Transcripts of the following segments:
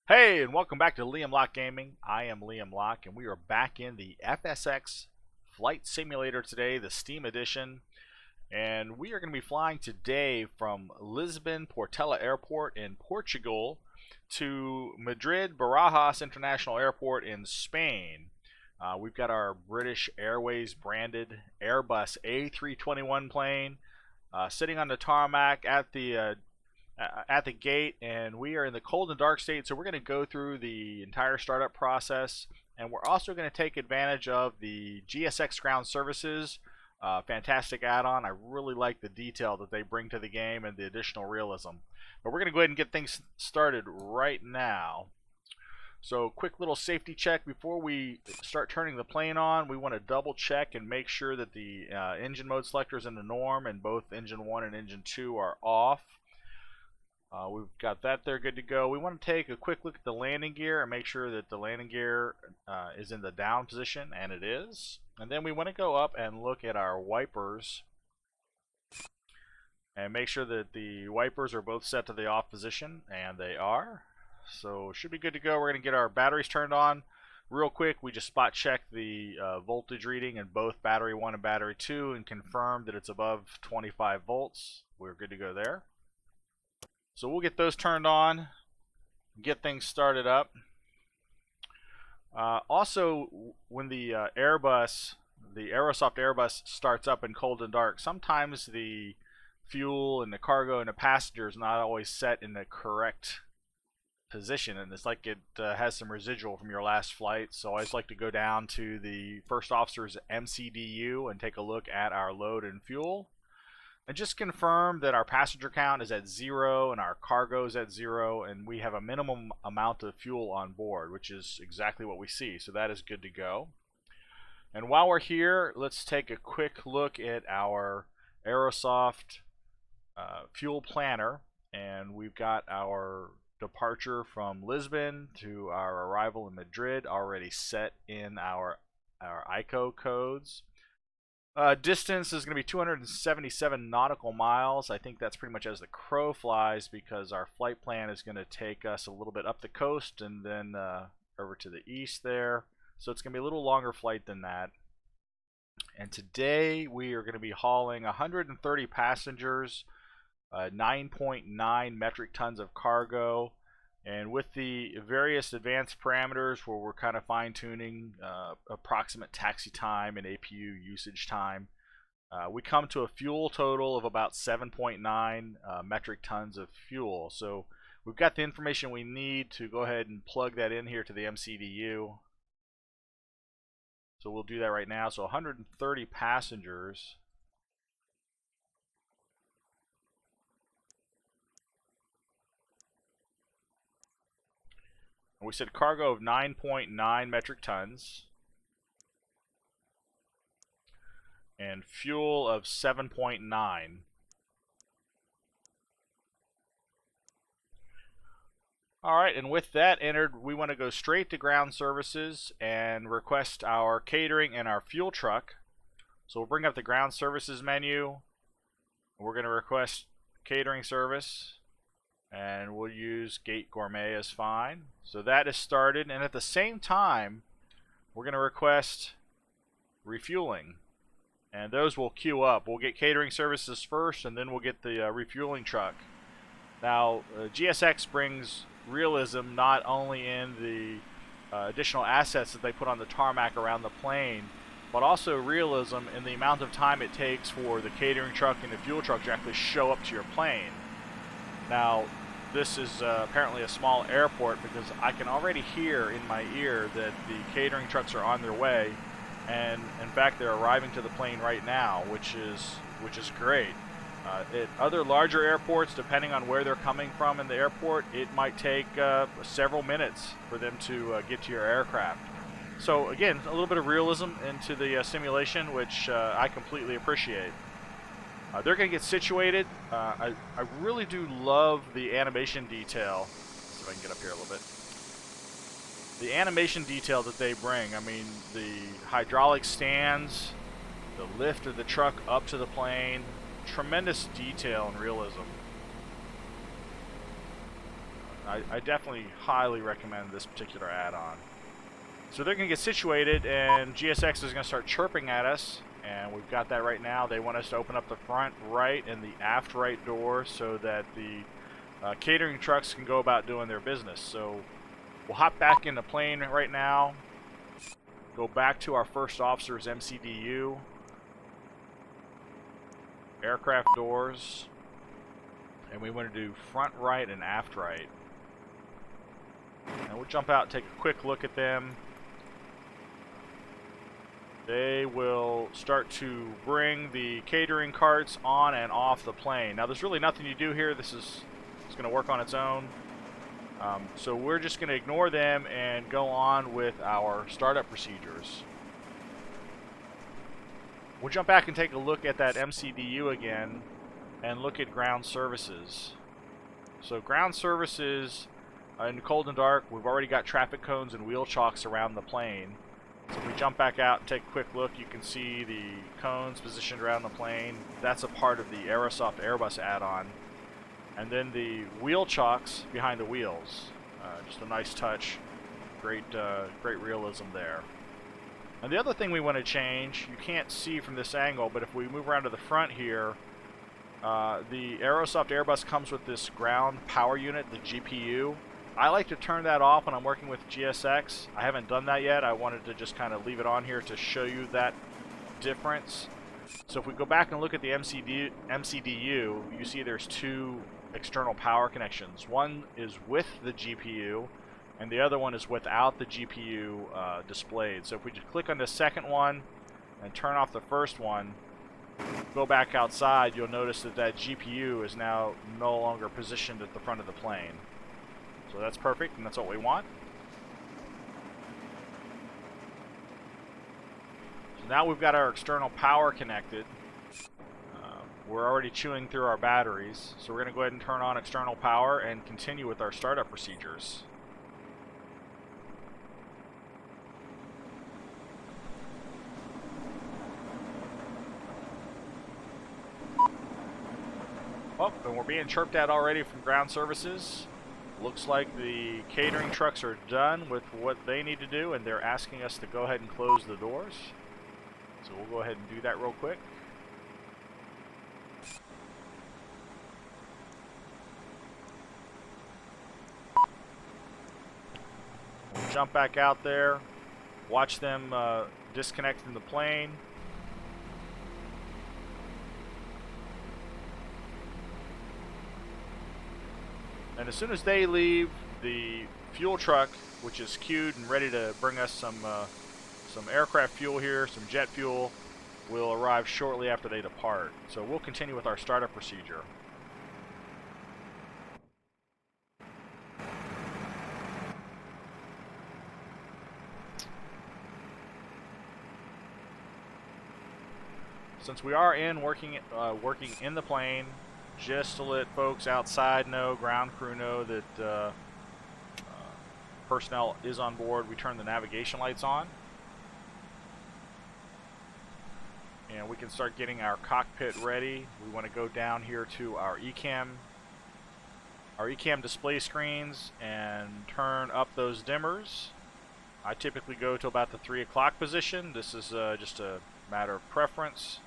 Hey, and welcome back to Liam Locke Gaming. I am Liam Locke, and we are back in the FSX Flight Simulator today, the Steam Edition. And we are going to be flying today from Lisbon Portela Airport in Portugal to Madrid Barajas International Airport in Spain. We've got our British Airways branded Airbus A321 plane sitting on the tarmac at the gate, and we are in the cold and dark state, so we're going to go through the entire startup process, and we're also going to take advantage of the GSX ground services. Fantastic add-on. I really like the detail that they bring to the game and the additional realism. But we're going to go ahead and get things started right now. So quick little safety check before we start turning the plane on. We want to double check and make sure that the engine mode selector is in the norm and both engine 1 and engine 2 are off. We've got that there good to go. We want to take a quick look at the landing gear and make sure that the landing gear is in the down position, and it is. And then we want to go up and look at our wipers and make sure that the wipers are both set to the off position, and they are. So should be good to go. We're going to get our batteries turned on real quick. We just spot check the voltage reading in both battery 1 and battery 2 and confirm that it's above 25 volts. We're good to go there. So we'll get those turned on, get things started up. Also, when the Aerosoft Airbus starts up in cold and dark, sometimes the fuel and the cargo and the passenger is not always set in the correct position, and it's like it has some residual from your last flight. So I always like to go down to the first officer's MCDU and take a look at our load and fuel. And just confirm that our passenger count is at 0 and our cargo is at 0, and we have a minimum amount of fuel on board, which is exactly what we see. So that is good to go. And while we're here, let's take a quick look at our Aerosoft fuel planner. And we've got our departure from Lisbon to our arrival in Madrid already set in our ICO codes. Distance is going to be 277 nautical miles. I think that's pretty much as the crow flies, because our flight plan is going to take us a little bit up the coast and then over to the east there. So it's going to be a little longer flight than that. And today we are going to be hauling 130 passengers, 9.9 metric tons of cargo. And with the various advanced parameters where we're kind of fine-tuning approximate taxi time and APU usage time, we come to a fuel total of about 7.9 metric tons of fuel. So we've got the information we need to go ahead and plug that in here to the MCDU. So we'll do that right now. So 130 passengers. We said cargo of 9.9 metric tons and fuel of 7.9. Alright, and with that entered, we want to go straight to ground services and request our catering and our fuel truck. So we'll bring up the ground services menu. We're going to request catering service, and we'll use Gate Gourmet as fine. So that is started, and at the same time we're going to request refueling, and those will queue up. We'll get catering services first, and then we'll get the refueling truck. Now GSX brings realism not only in the additional assets that they put on the tarmac around the plane, but also realism in the amount of time it takes for the catering truck and the fuel truck to actually show up to your plane. Now, this is apparently a small airport, because I can already hear in my ear that the catering trucks are on their way, and in fact they're arriving to the plane right now, which is great. At other larger airports, depending on where they're coming from in the airport, it might take several minutes for them to get to your aircraft. So again, a little bit of realism into the simulation, which I completely appreciate. They're going to get situated. I really do love the animation detail. Let's see if I can get up here a little bit. The animation detail that they bring. I mean, the hydraulic stands, the lift of the truck up to the plane. Tremendous detail and realism. I definitely highly recommend this particular add-on. So they're going to get situated, and GSX is going to start chirping at us, and we've got that right now. They want us to open up the front right and the aft right door so that the catering trucks can go about doing their business. So we'll hop back in the plane right now, go back to our first officer's MCDU, aircraft doors, and we want to do front right and aft right. And we'll jump out and take a quick look at them. They will start to bring the catering carts on and off the plane. Now there's really nothing you do here. It's going to work on its own. So we're just going to ignore them and go on with our startup procedures. We'll jump back and take a look at that MCDU again and look at ground services. So ground services, in the cold and dark, we've already got traffic cones and wheel chocks around the plane. So if we jump back out and take a quick look, you can see the cones positioned around the plane. That's a part of the Aerosoft Airbus add-on. And then the wheel chocks behind the wheels. Just a nice touch. Great realism there. And the other thing we want to change, you can't see from this angle, but if we move around to the front here, the Aerosoft Airbus comes with this ground power unit, the GPU. I like to turn that off when I'm working with GSX. I haven't done that yet. I wanted to just kind of leave it on here to show you that difference. So if we go back and look at the MCDU, you see there's two external power connections. One is with the GPU, and the other one is without the GPU displayed. So if we just click on the second one and turn off the first one, go back outside, you'll notice that that GPU is now no longer positioned at the front of the plane. So that's perfect, and that's what we want. So now we've got our external power connected. We're already chewing through our batteries, so we're going to go ahead and turn on external power and continue with our startup procedures. Oh, and we're being chirped at already from ground services. Looks like the catering trucks are done with what they need to do, and they're asking us to go ahead and close the doors. So we'll go ahead and do that real quick. We'll jump back out there, watch them disconnect from the plane. And as soon as they leave, the fuel truck, which is queued and ready to bring us some aircraft fuel here, some jet fuel, will arrive shortly after they depart. So we'll continue with our startup procedure. Since we are working in the plane, just to let folks outside know, ground crew know that personnel is on board, we turn the navigation lights on. And we can start getting our cockpit ready. We want to go down here to our ECAM display screens and turn up those dimmers. I typically go to about the 3 o'clock position. This is just a matter of preference.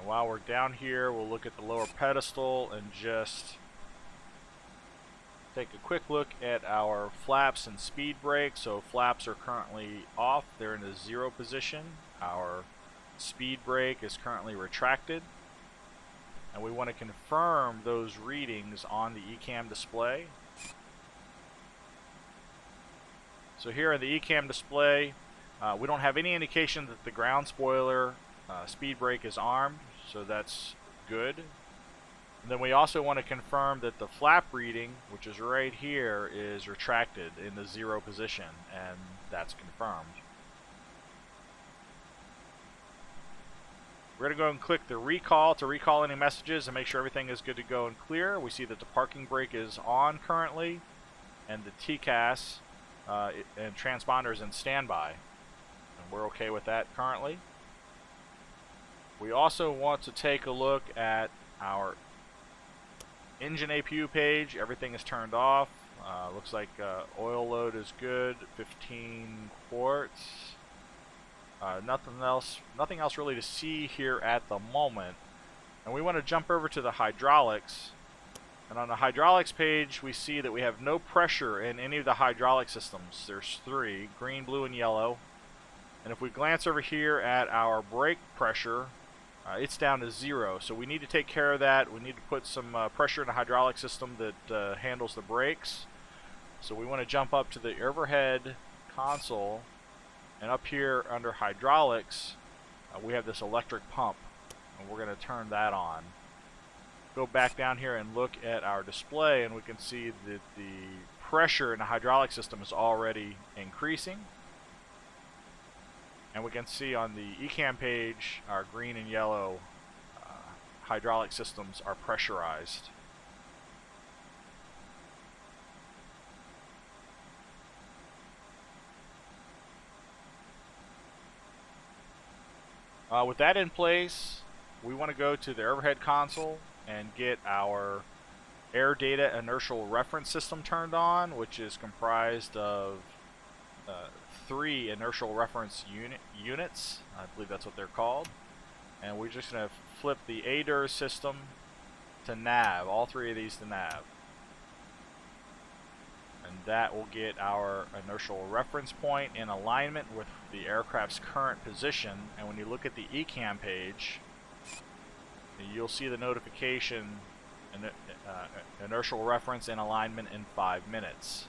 While we're down here, we'll look at the lower pedestal and just take a quick look at our flaps and speed brake. So flaps are currently off, they're in a 0 position. Our speed brake is currently retracted, and we want to confirm those readings on the ECAM display. So here in the ECAM display, we don't have any indication that the ground spoiler speed brake is armed, so that's good. And then we also want to confirm that the flap reading, which is right here, is retracted in the 0 position, and that's confirmed. We're going to go and click the recall to recall any messages and make sure everything is good to go and clear. We see that the parking brake is on currently, and the TCAS and transponder is in standby, and we're okay with that currently. We also want to take a look at our engine APU page. Everything is turned off. Looks like oil load is good, 15 quarts. Nothing else really to see here at the moment. And we want to jump over to the hydraulics. And on the hydraulics page, we see that we have no pressure in any of the hydraulic systems. There's 3, green, blue, and yellow. And if we glance over here at our brake pressure, it's down to 0. So we need to take care of that. We need to put some pressure in the hydraulic system that handles the brakes. So we want to jump up to the overhead console, and up here under hydraulics, we have this electric pump, and we're going to turn that on. Go back down here and look at our display, and we can see that the pressure in the hydraulic system is already increasing. And we can see on the ECAM page, our green and yellow hydraulic systems are pressurized. With that in place, we want to go to the overhead console and get our air data inertial reference system turned on, which is comprised of 3 inertial reference units. I believe that's what they're called. And we're just going to flip the ADIR system to nav, all 3 of these to nav. And that will get our inertial reference point in alignment with the aircraft's current position. And when you look at the ECAM page, you'll see the notification, inertial reference in alignment in 5 minutes.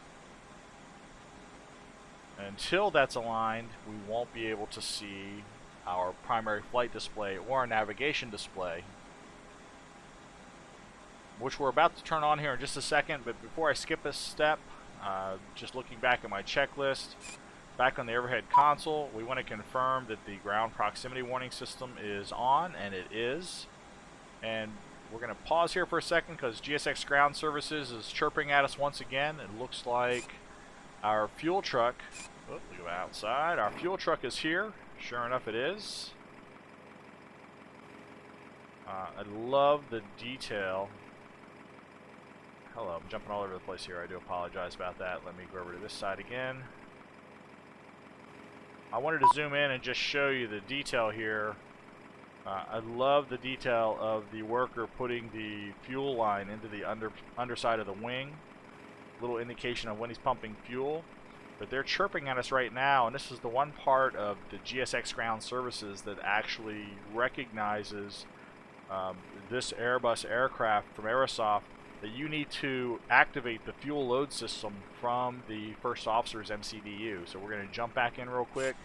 Until that's aligned, we won't be able to see our primary flight display or our navigation display, which we're about to turn on here in just a second. But before I skip a step, just looking back at my checklist, back on the overhead console, we want to confirm that the ground proximity warning system is on, and it is. And we're going to pause here for a second because GSX Ground Services is chirping at us once again. It looks like our fuel truck, we go outside, our fuel truck is here. Sure enough, it is. I love the detail. Hello, I'm jumping all over the place here. I do apologize about that. Let me go over to this side again. I wanted to zoom in and just show you the detail here. I love the detail of the worker putting the fuel line into the underside of the wing. Little indication of when he's pumping fuel. But they're chirping at us right now, and this is the one part of the GSX Ground Services that actually recognizes this Airbus aircraft from Aerosoft, that you need to activate the fuel load system from the first officer's MCDU. So we're going to jump back in real quick,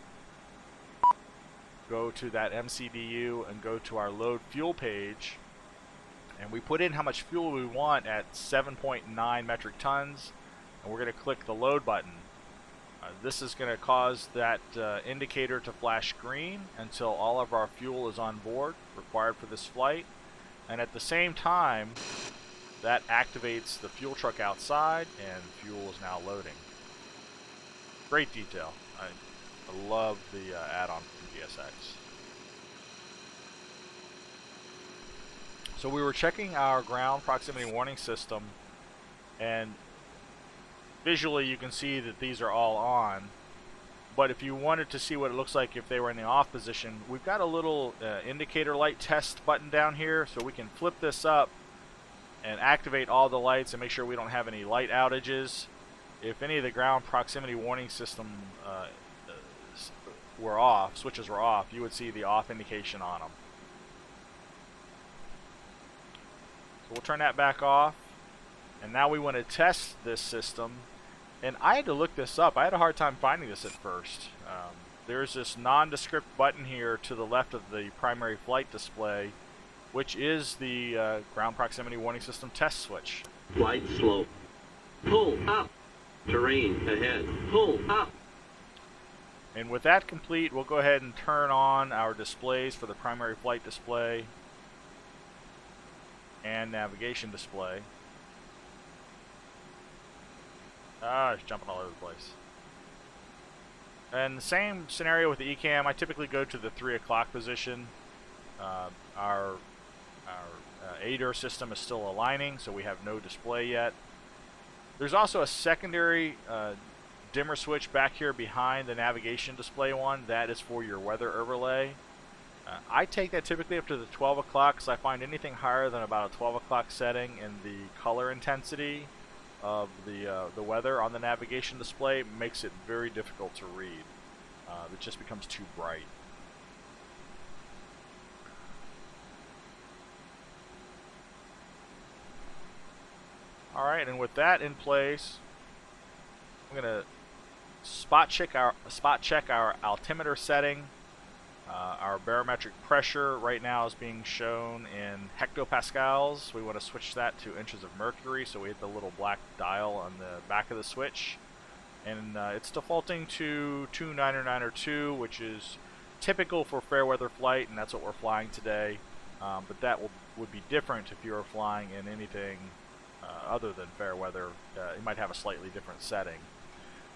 go to that MCDU and go to our load fuel page, and we put in how much fuel we want at 7.9 metric tons, and we're going to click the load button. This is going to cause that indicator to flash green until all of our fuel is on board, required for this flight. And at the same time, that activates the fuel truck outside, and fuel is now loading. Great detail. I love the add-on from GSX. So we were checking our ground proximity warning system, and visually you can see that these are all on. But if you wanted to see what it looks like if they were in the off position, we've got a little indicator light test button down here, so we can flip this up and activate all the lights and make sure we don't have any light outages. If any of the ground proximity warning system were off, switches were off, you would see the off indication on them. So we'll turn that back off, and now we want to test this system. And I had to look this up. I had a hard time finding this at first. There's this nondescript button here to the left of the primary flight display, which is the ground proximity warning system test switch. Flight slope. Pull up. Terrain ahead. Pull up. And with that complete, we'll go ahead and turn on our displays for the primary flight display and navigation display. It's jumping all over the place. And the same scenario with the ECAM. I typically go to the 3 o'clock position. Our ADER system is still aligning, so we have no display yet. There's also a secondary dimmer switch back here behind the navigation display one. That is for your weather overlay. I take that typically up to the 12 o'clock because I find anything higher than about a 12 o'clock setting in the color intensity of the weather on the navigation display makes it very difficult to read. It just becomes too bright. Alright, and with that in place, I'm going to spot check our altimeter setting. Our barometric pressure right now is being shown in hectopascals. We want to switch that to inches of mercury, so we hit the little black dial on the back of the switch. And it's defaulting to 29902, which is typical for fair weather flight, and that's what we're flying today. But that would be different if you were flying in anything other than fair weather. It might have a slightly different setting.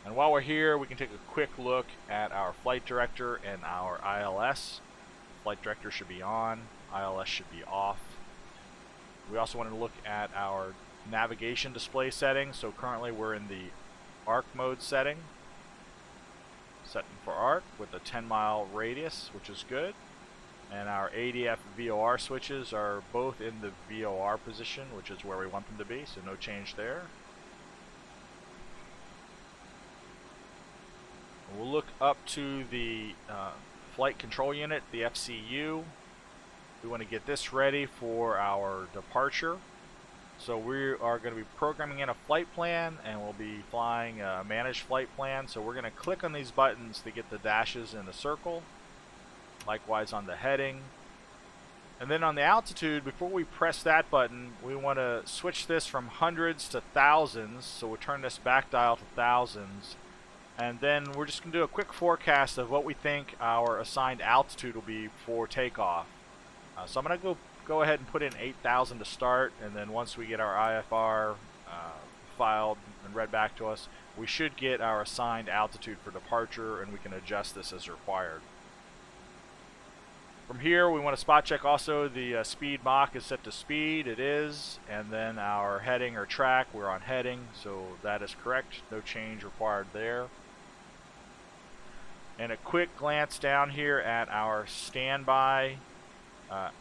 And while we're here, we can take a quick look at our flight director and our ILS. Flight director should be on, ILS should be off. We also want to look at our navigation display settings. So currently we're in the arc mode setting. Setting for arc with a 10-mile radius, which is good. And our ADF VOR switches are both in the VOR position, which is where we want them to be, so no change there. We'll look up to the flight control unit, the FCU. We want to get this ready for our departure. So we are going to be programming in a flight plan, and we'll be flying a managed flight plan. So we're going to click on these buttons to get the dashes in a circle. Likewise on the heading. And then on the altitude, before we press that button, we want to switch this from hundreds to thousands. So we'll turn this back dial to thousands. And then we're just going to do a quick forecast of what we think our assigned altitude will be for takeoff. So I'm going to go ahead and put in 8,000 to start, and then once we get our IFR filed and read back to us, we should get our assigned altitude for departure, and we can adjust this as required. From here, we want to spot check also the speed Mach is set to speed. It is. And then our heading or track, we're on heading, so that is correct. No change required there. And a quick glance down here at our standby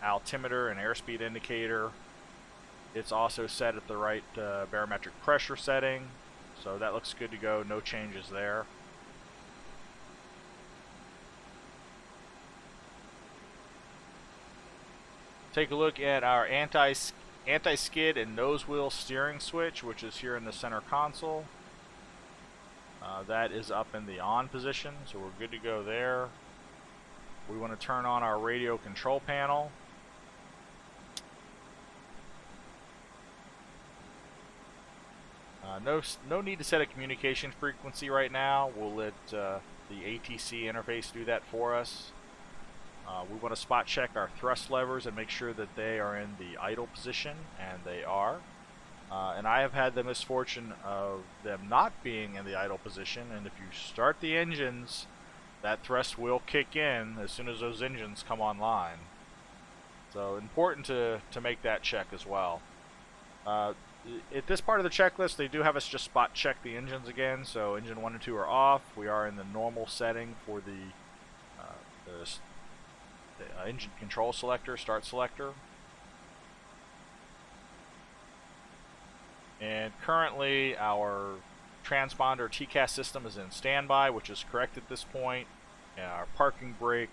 altimeter and airspeed indicator. It's also set at the right barometric pressure setting, so that looks good to go. No changes there. Take a look at our anti-skid and nose wheel steering switch, which is here in the center console. That is up in the on position, so we're good to go there. We want to turn on our radio control panel. No need to set a communication frequency right now. We'll let the ATC interface do that for us. We want to spot check our thrust levers and make sure that they are in the idle position, and they are. And I have had the misfortune of them not being in the idle position, and if you start the engines, that thrust will kick in as soon as those engines come online. So important to make that check as well. At this part of the checklist, they do have us just spot check the engines again. So engine 1 and 2 are off. We are in the normal setting for the engine control selector, start selector. And currently our transponder TCAS system is in standby, which is correct at this point. And our parking brake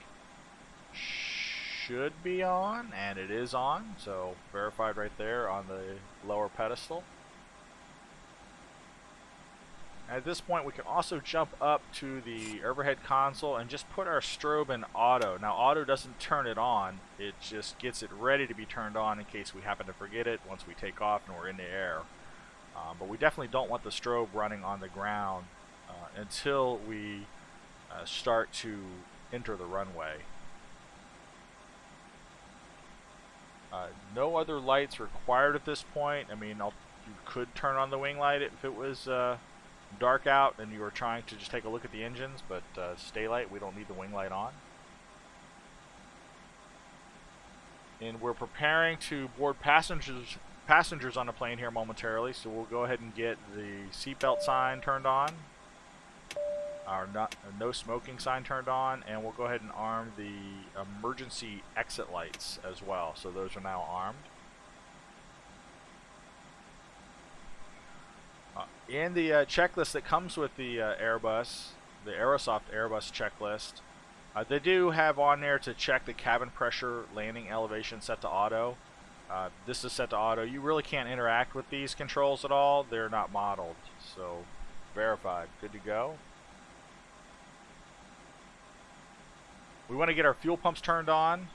should be on, and it is on, so verified right there on the lower pedestal. At this point, we can also jump up to the overhead console and just put our strobe in auto. Now, auto doesn't turn it on, it just gets it ready to be turned on in case we happen to forget it once we take off and we're in the air. But we definitely don't want the strobe running on the ground until we start to enter the runway. No other lights required at this point. I mean, you could turn on the wing light if it was dark out and you were trying to just take a look at the engines, but stay light, we don't need the wing light on. And we're preparing to board passengers on the plane here momentarily, so we'll go ahead and get the seatbelt sign turned on, our no smoking sign turned on, and we'll go ahead and arm the emergency exit lights as well. So those are now armed. In the checklist that comes with the Airbus, the Aerosoft Airbus checklist, they do have on there to check the cabin pressure, landing elevation set to auto. This is set to auto. You really can't interact with these controls at all. They're not modeled. So, verified. Good to go. We want to get our fuel pumps turned on.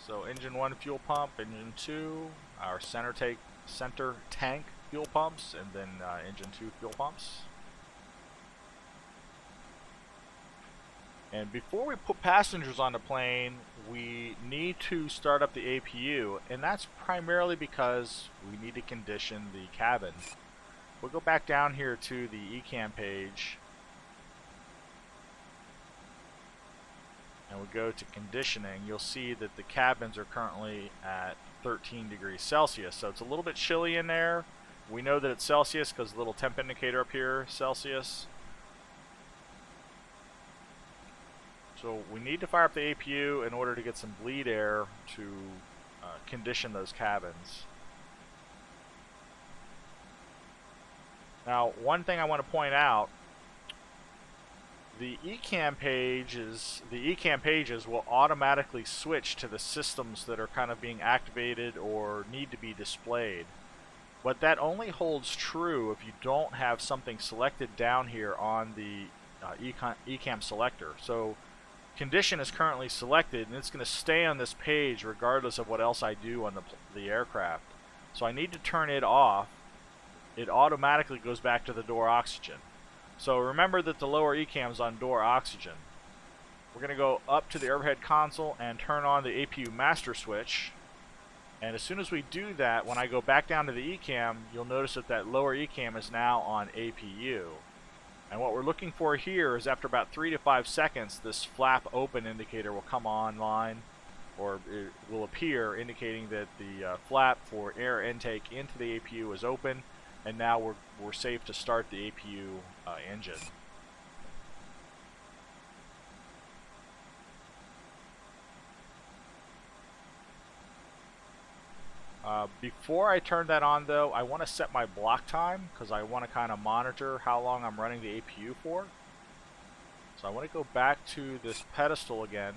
So, engine 1 fuel pump, engine 2, our center tank fuel pumps, and then engine 2 fuel pumps. And before we put passengers on the plane, we need to start up the APU, and that's primarily because we need to condition the cabin. We'll go back down here to the ECAM page, and we go to conditioning. You'll see that the cabins are currently at 13 degrees Celsius, so it's a little bit chilly in there. We know that it's Celsius because the little temp indicator up here, Celsius. So we need to fire up the APU in order to get some bleed air to condition those cabins. Now, one thing I want to point out, the ECAM pages will automatically switch to the systems that are kind of being activated or need to be displayed. But that only holds true if you don't have something selected down here on the ECAM selector. So condition is currently selected, and it's going to stay on this page regardless of what else I do on the aircraft. So I need to turn it off. It automatically goes back to the door oxygen. So remember that the lower ECAM is on door oxygen. We're going to go up to the overhead console and turn on the APU master switch. And as soon as we do that, when I go back down to the ECAM, you'll notice that that lower ECAM is now on APU. And what we're looking for here is after about 3 to 5 seconds, this flap open indicator will come online, or it will appear, indicating that the flap for air intake into the APU is open, and now we're safe to start the APU engine. Before I turn that on though, I want to set my block time because I want to kind of monitor how long I'm running the APU for. So I want to go back to this pedestal again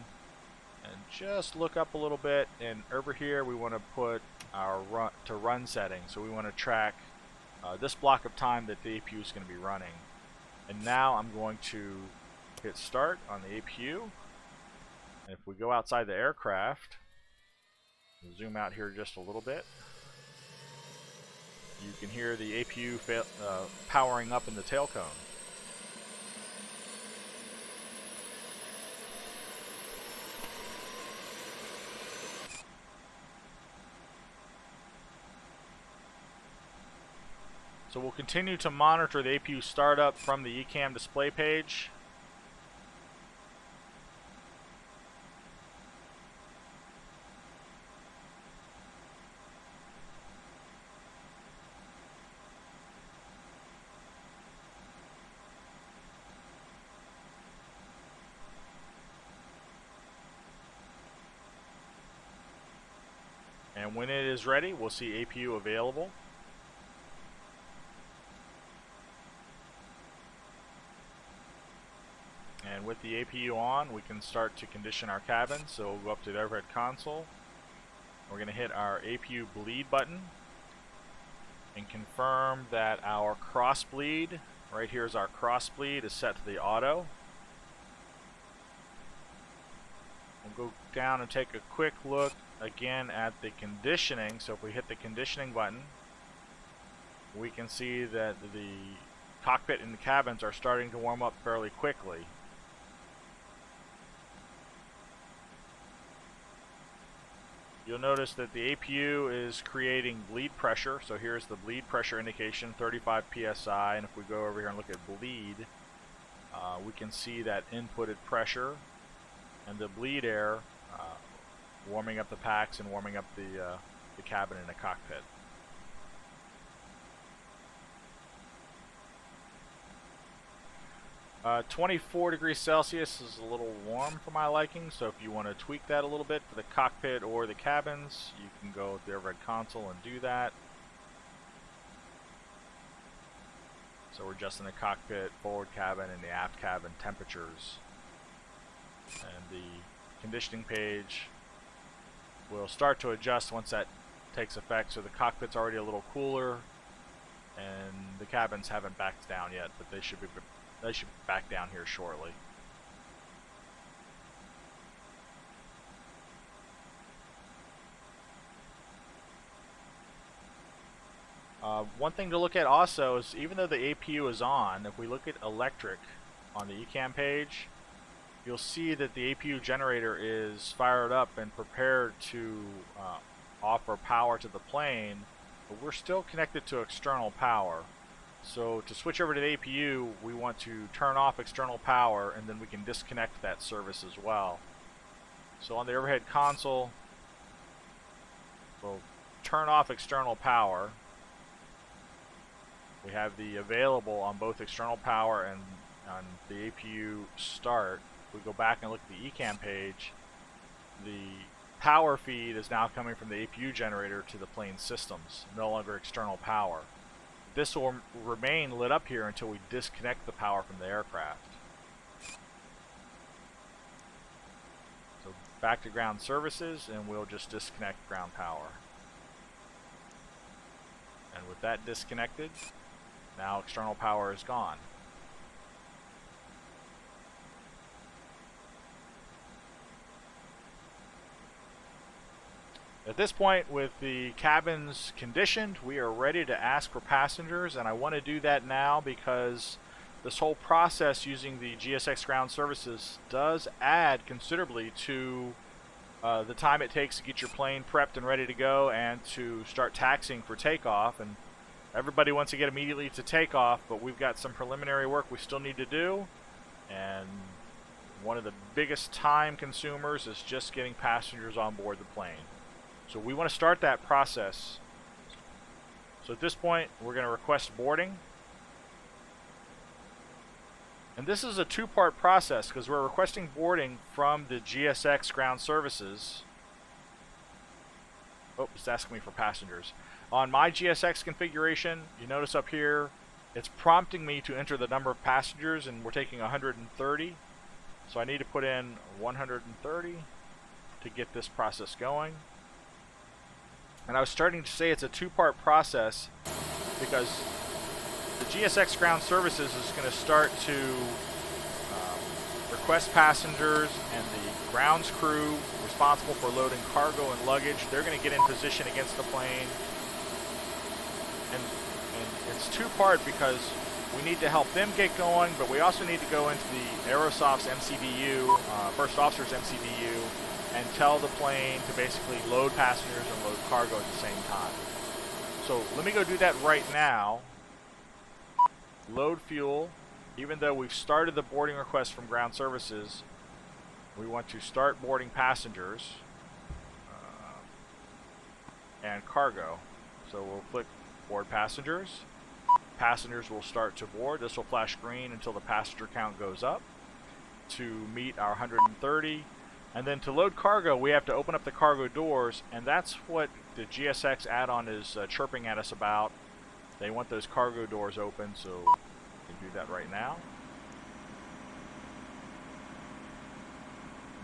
and just look up a little bit, and over here we want to put our run setting. So we want to track this block of time that the APU is going to be running. And now I'm going to hit start on the APU. And if we go outside the aircraft, we'll zoom out here just a little bit. You can hear the APU powering up in the tail cone. So we'll continue to monitor the APU startup from the ECAM display page. And when it is ready, we'll see APU available. And with the APU on, we can start to condition our cabin. So we'll go up to the overhead console. We're going to hit our APU bleed button and confirm that our cross bleed, right here is our cross bleed, is set to the auto. We'll go down and take a quick look again at the conditioning. So if we hit the conditioning button, we can see that the cockpit and the cabins are starting to warm up fairly quickly. You'll notice that the APU is creating bleed pressure. So here's the bleed pressure indication, 35 psi. And if we go over here and look at bleed, we can see that inputted pressure and the bleed air warming up the packs and warming up the cabin and the cockpit. Uh, 24 degrees Celsius is a little warm for my liking, so if you want to tweak that a little bit for the cockpit or the cabins, you can go with the overhead console and do that. So we're adjusting the cockpit, forward cabin, and the aft cabin temperatures. And the conditioning page will start to adjust once that takes effect. So the cockpit's already a little cooler, and the cabins haven't backed down yet, but they should be back down here shortly. One thing to look at also is, even though the APU is on, if we look at electric on the ECAM page, you'll see that the APU generator is fired up and prepared to offer power to the plane, but we're still connected to external power. So to switch over to the APU, we want to turn off external power, and then we can disconnect that service as well. So on the overhead console, we'll turn off external power. We have the available on both external power and on the APU start. We go back and look at the ECAM page. The power feed is now coming from the APU generator to the plane systems, no longer external power. This will remain lit up here until we disconnect the power from the aircraft. So back to ground services, and we'll just disconnect ground power. And with that disconnected, now external power is gone. At this point, with the cabins conditioned, we are ready to ask for passengers, and I want to do that now because this whole process using the GSX ground services does add considerably to the time it takes to get your plane prepped and ready to go and to start taxiing for takeoff. And everybody wants to get immediately to takeoff, but we've got some preliminary work we still need to do, and one of the biggest time consumers is just getting passengers on board the plane. So we want to start that process. So at this point, we're going to request boarding. And this is a two-part process because we're requesting boarding from the GSX ground services. Oh, it's asking me for passengers. On my GSX configuration, you notice up here, it's prompting me to enter the number of passengers, and we're taking 130. So I need to put in 130 to get this process going. And I was starting to say it's a two-part process because the GSX ground services is going to start to request passengers, and the grounds crew responsible for loading cargo and luggage, they're going to get in position against the plane. And it's two-part because we need to help them get going, but we also need to go into the Aerosoft's MCDU, First Officer's MCDU, and tell the plane to basically load passengers and load cargo at the same time. So let me go do that right now. Load fuel. Even though we've started the boarding request from ground services, we want to start boarding passengers and cargo. So we'll click board passengers. Passengers will start to board. This will flash green until the passenger count goes up to meet our 130. And then to load cargo, we have to open up the cargo doors, and that's what the GSX add-on is chirping at us about. They want those cargo doors open, so we can do that right now.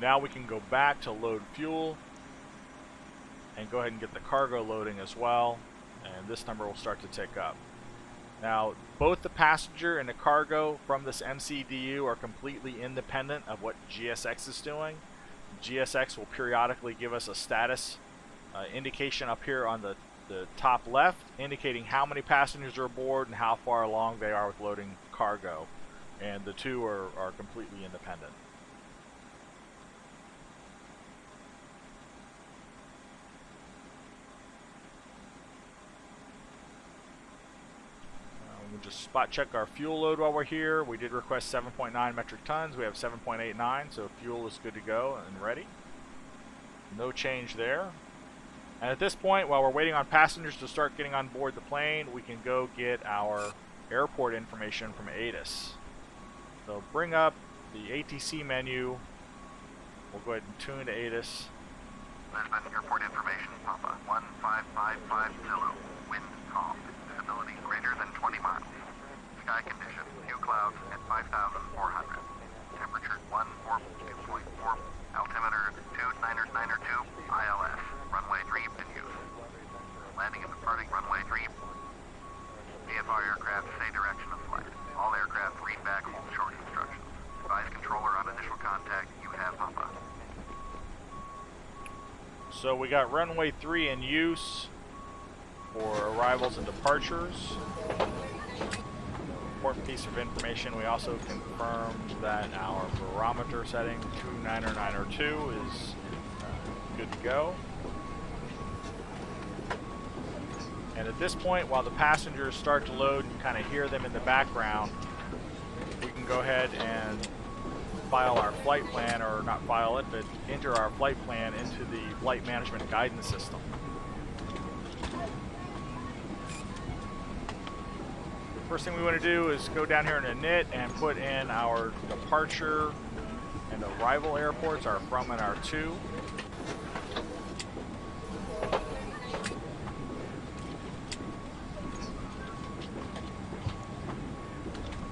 Now we can go back to load fuel and go ahead and get the cargo loading as well, and this number will start to tick up. Now, both the passenger and the cargo from this MCDU are completely independent of what GSX is doing. GSX will periodically give us a status indication up here on the top left, indicating how many passengers are aboard and how far along they are with loading cargo. And the two are completely independent. We'll just spot check our fuel load while we're here. We did request 7.9 metric tons. We have 7.89, so fuel is good to go and ready. No change there. And at this point, while we're waiting on passengers to start getting on board the plane, we can go get our airport information from ATIS. So bring up the ATC menu. We'll go ahead and tune to ATIS. Lisbon Airport information, Papa 15550. Wind calm. Visibility greater than 20 miles. Sky condition, few clouds at 5,400. Temperature 142.4. Altimeter 29902. ILS. Runway 3 in use. Landing and departing runway 3. VFR aircraft say direction of flight. All aircraft read back hold short instructions. Advise controller on initial contact. You have Papa. So we got runway 3 in use for arrivals and departures. Important piece of information, we also confirmed that our barometer setting 29902 is good to go. And at this point, while the passengers start to load and you kind of hear them in the background, we can go ahead and file our flight plan, or not file it, but enter our flight plan into the flight management guidance system. First thing we want to do is go down here in init and put in our departure and arrival airports, our from and our to.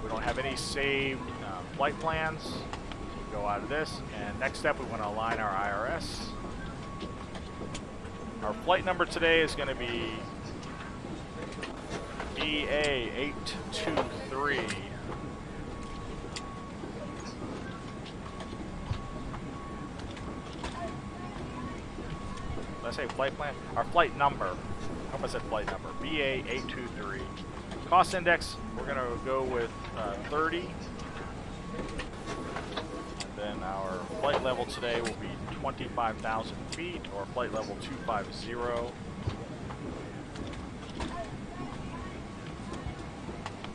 We don't have any saved flight plans. Go out of this, and next step we want to align our IRS. Our flight number today is going to be BA823. Did I say flight plan? Our flight number. I hope I said flight number. BA823. Cost index, we're going to go with 30. Then our flight level today will be 25,000 feet, or flight level 250.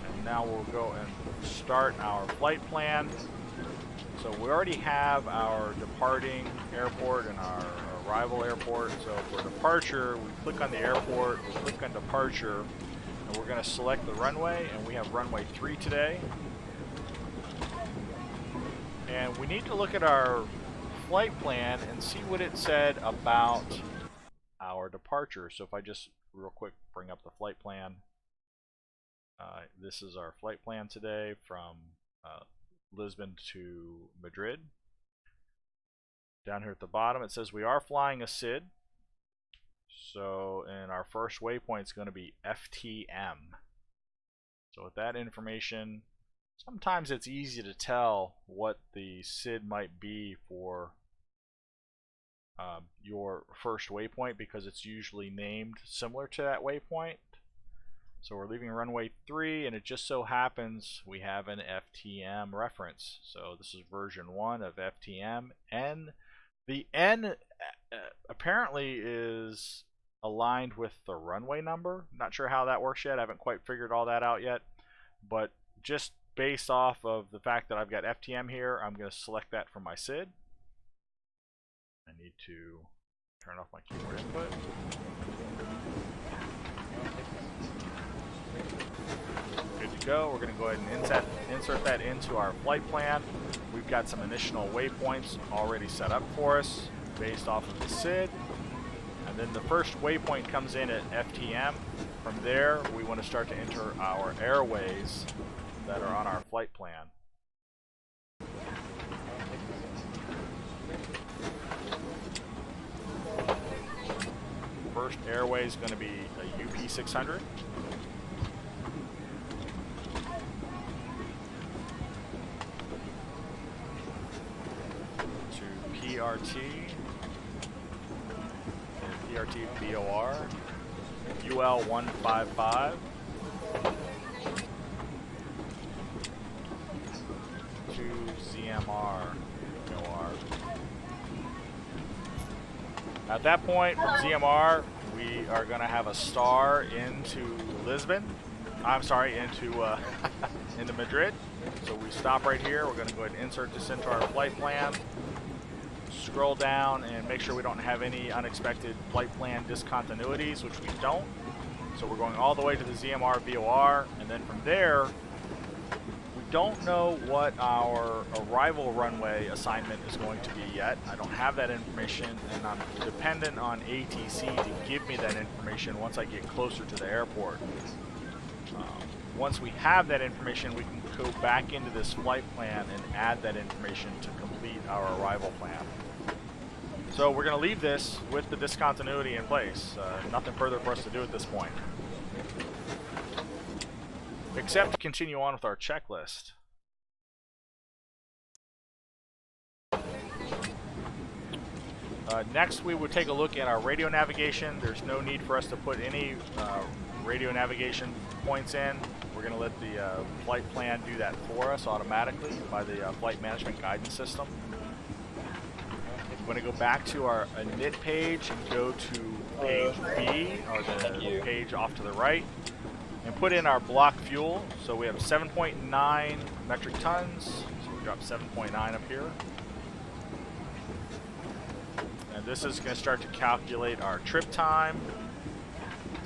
And now we'll go and start our flight plan. So we already have our departing airport and our arrival airport. So for departure, we click on the airport, we click on departure, and we're going to select the runway, and we have runway 3 today. And we need to look at our flight plan and see what it said about our departure. So if I just real quick bring up the flight plan. This is our flight plan today from Lisbon to Madrid. Down here at the bottom it says we are flying a SID. So and our first waypoint is going to be FTM. So with that information, sometimes it's easy to tell what the SID might be for your first waypoint because it's usually named similar to that waypoint. So we're leaving runway 3, and it just so happens we have an FTM reference. So this is version 1 of FTM, and the N apparently is aligned with the runway number. Not sure how that works yet. I haven't quite figured all that out yet, but just based off of the fact that I've got FTM here, I'm going to select that from my SID. I need to turn off my keyboard input. Good to go. We're going to go ahead and insert that into our flight plan. We've got some initial waypoints already set up for us based off of the SID. And then the first waypoint comes in at FTM. From there, we want to start to enter our airways that are on our flight plan. First airway is going to be a UP600. To PRT. And PRT BOR. UL155. To ZMR. BOR. At that point, from ZMR, we are going to have a star into Lisbon. I'm sorry, into into Madrid. So we stop right here. We're going to go ahead and insert this into our flight plan. scroll down and make sure we don't have any unexpected flight plan discontinuities, which we don't. So we're going all the way to the ZMR VOR, and then from there, we don't know what our arrival runway assignment is going to be yet. I don't have that information, and I'm dependent on ATC to give me that information once I get closer to the airport. Once we have that information, we can go back into this flight plan and add that information to complete our arrival plan. So we're going to leave this with the discontinuity in place. Nothing further for us to do at this point, except to continue on with our checklist. Next, we would take a look at our radio navigation. There's no need for us to put any radio navigation points in. We're going to let the flight plan do that for us automatically by the flight management guidance system. We're going to go back to our init page and go to page B, or the page off to the right, and put in our block fuel. So we have 7.9 metric tons, so we drop 7.9 up here. And this is going to start to calculate our trip time,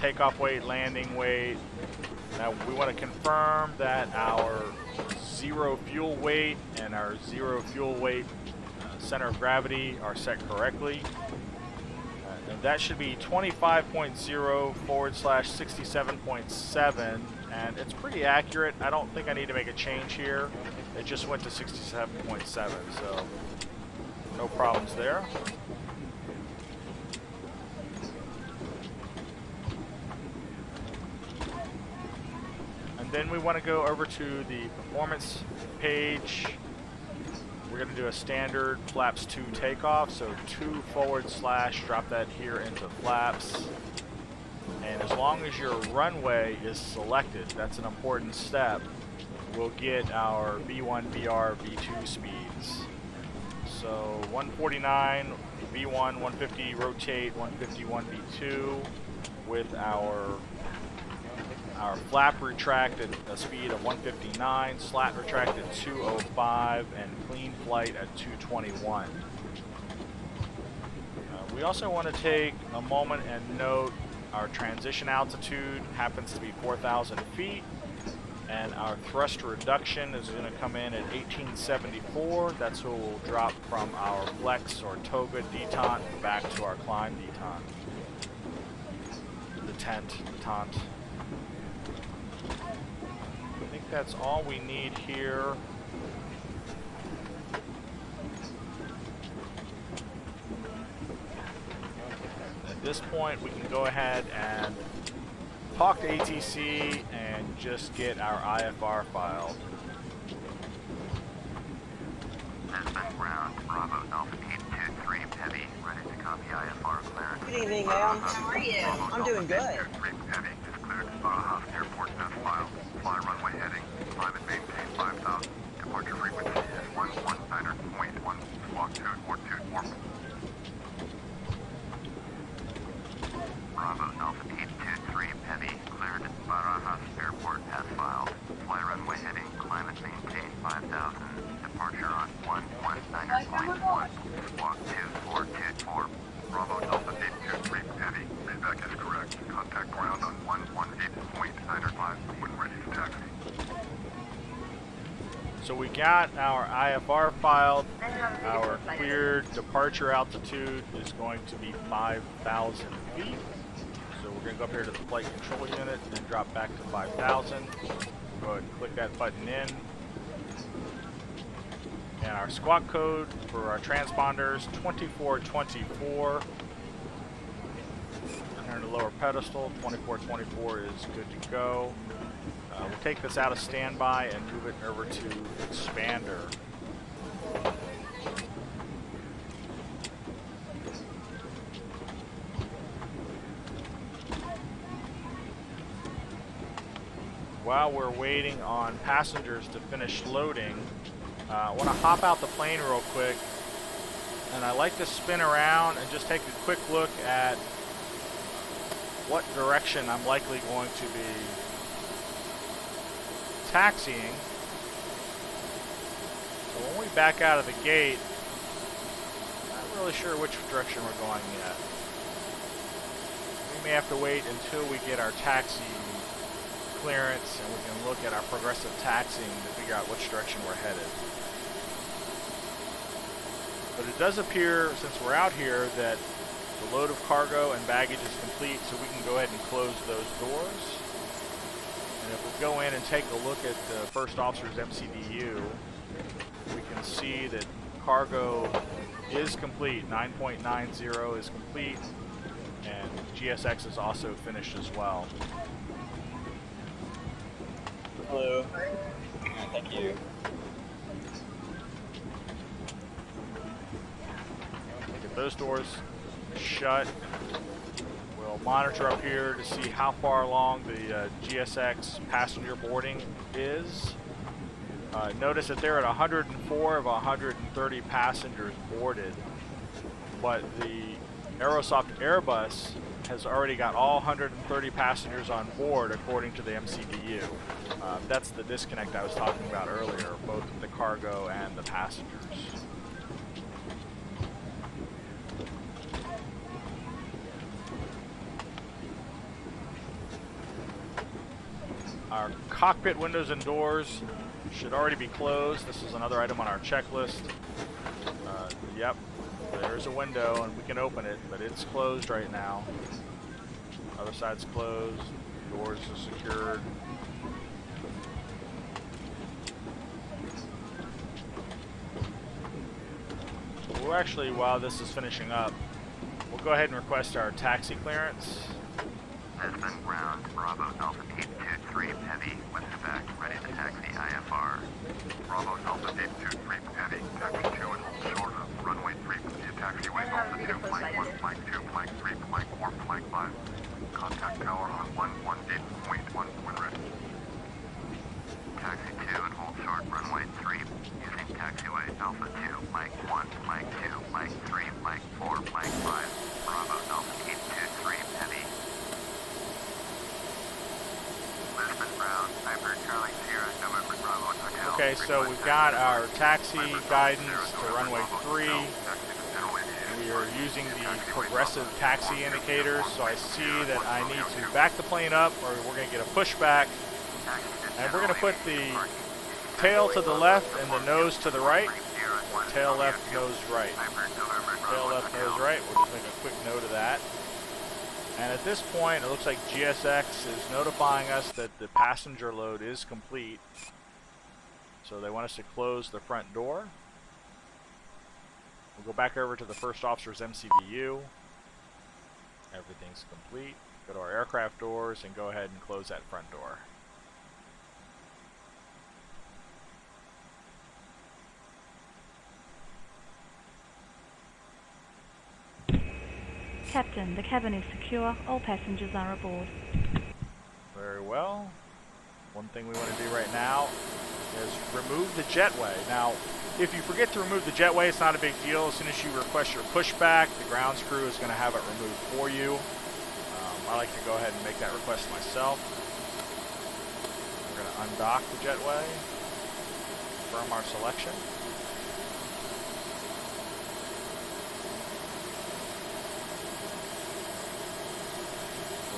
takeoff weight, landing weight. Now we want to confirm that our zero fuel weight and our zero fuel weight center of gravity are set correctly. And that should be 25.0/67.7, and it's pretty accurate. I don't think I need to make a change here. It just went to 67.7, so no problems there. Then we want to go over to the performance page. We're going to do a standard flaps 2 takeoff, so 2 / drop that here into flaps. And as long as your runway is selected, that's an important step, we'll get our V1, VR, V2 speeds. So 149 V1, 150 rotate, 151 V2 with our flap retract at a speed of 159, slat retract at 205, and clean flight at 221. We also want to take a moment and note our transition altitude happens to be 4,000 feet, and our thrust reduction is going to come in at 1874. That's what we'll drop from our flex or toga detente back to our climb detente. The detente. I think that's all we need here. At this point, we can go ahead and talk to ATC and just get our IFR filed. Lisbon ground, Bravo Alpha 823 heavy, ready to copy IFR clearance. Good evening, Al. How are you? I'm doing good. 823 heavy is cleared. Barajas Airport test file. Fly runway heading. Climb and maintain 5,000. Departure frequency is 119.1. Squawk 2424. Bravo Alpha 823 heavy cleared. Barajas Airport test file. Fly runway heading. Climb and maintain 5,000. Departure on 119.1. Squawk 2424. Bravo Alpha 823 heavy. Feedback is correct. Contact ground on 118.95 when ready to taxi. So we got our IFR filed. Our cleared departure altitude is going to be 5,000 feet. So we're going to go up here to the flight control unit and drop back to 5,000. Go ahead and click that button in. And our squawk code for our transponders, 2424. And here in the lower pedestal, 2424 is good to go. We'll take this out of standby and move it over to expander. While we're waiting on passengers to finish loading, I want to hop out the plane real quick, and I like to spin around and just take a quick look at what direction I'm likely going to be taxiing. So when we back out of the gate, Not really sure which direction we're going yet. We may have to wait until we get our taxi clearance and we can look at our progressive taxiing to figure out which direction we're headed. But it does appear, since we're out here, that the load of cargo and baggage is complete, so we can go ahead and close those doors. And if we go in and take a look at the first officer's MCDU, we can see that cargo is complete. 9.90 is complete, and GSX is also finished as well. Hello. Thank you. Get those doors shut. We'll monitor up here to see how far along the GSX passenger boarding is. Notice that they're at 104 of 130 passengers boarded, but the Aerosoft Airbus has already got all 130 passengers on board according to the MCDU. That's the disconnect I was talking about earlier, both the cargo and the passengers. Our cockpit windows and doors should already be closed. This is another item on our checklist. Yep, there's a window and we can open it, but it's closed right now. Other side's closed, doors are secured. We'll actually, while this is finishing up, we'll go ahead and request our taxi clearance. Lisbon ground, Bravo Alpha 823 Heavy, with spec, ready to taxi IFR. Bravo Alpha 823 Heavy, taxi 2 and hold short of runway 3, via taxiway Alpha 2, flight 1, flight 2, flight 3, flight 4, flight 5. Contact tower on 118.1 when ready. Taxi 2 and hold short runway 3, using taxiway Alpha 2, flight 1, flight 2, flight 3, flight 4, flight 5. Bravo Alpha 823 Heavy. Lisbon ground, Piper Charlie Sierra, November Bravo Hotel. Okay, so we've got our taxi guidance to runway 3. We are using the progressive taxi indicators, so I see that I need to back the plane up or we're going to get a pushback. And we're going to put the tail to the left and the nose to the right. Tail left, nose right. Tail left, nose right. We'll just make a quick note of that. And at this point, it looks like GSX is notifying us that the passenger load is complete. So they want us to close the front door. We'll go back over to the first officer's MCDU. Everything's complete. Go to our aircraft doors and go ahead and close that front door. Captain, the cabin is secure. All passengers are aboard. Very well. One thing we want to do right now is remove the jetway. Now, if you forget to remove the jetway, it's not a big deal. As soon as you request your pushback, the grounds crew is going to have it removed for you. I like to go ahead and make that request myself. We're going to undock the jetway, confirm our selection.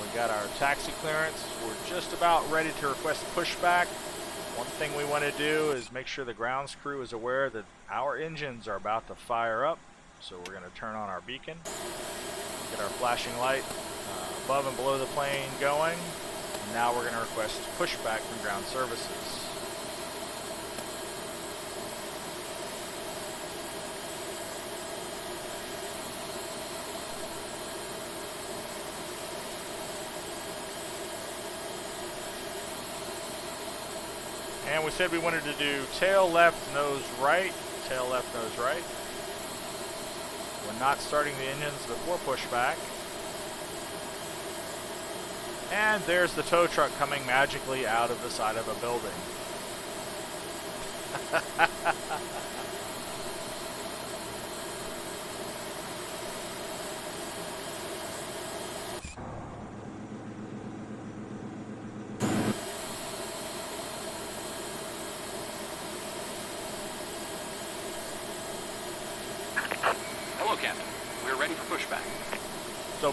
We got our taxi clearance. We're just about ready to request pushback. One thing we want to do is make sure the grounds crew is aware that our engines are about to fire up. So we're going to turn on our beacon, get our flashing light above and below the plane going. And now we're going to request pushback from ground services. And we said we wanted to do tail left, nose right, tail left, nose right. We're not starting the engines before pushback. And there's the tow truck coming magically out of the side of a building. Hello, Captain.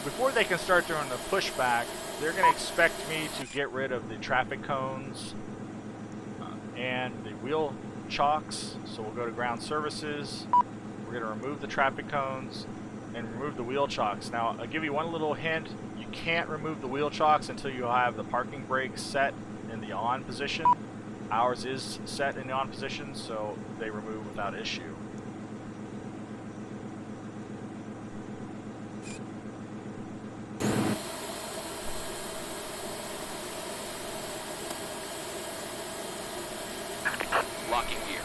before they can start doing the pushback, they're going to expect me to get rid of the traffic cones and the wheel chocks. So we'll go to ground services. We're going to remove the traffic cones and remove the wheel chocks. Now, I'll give you one little hint. You can't remove the wheel chocks until you have the parking brake set in the on position. Ours is set in the on position, so they remove without issue. Locking gear.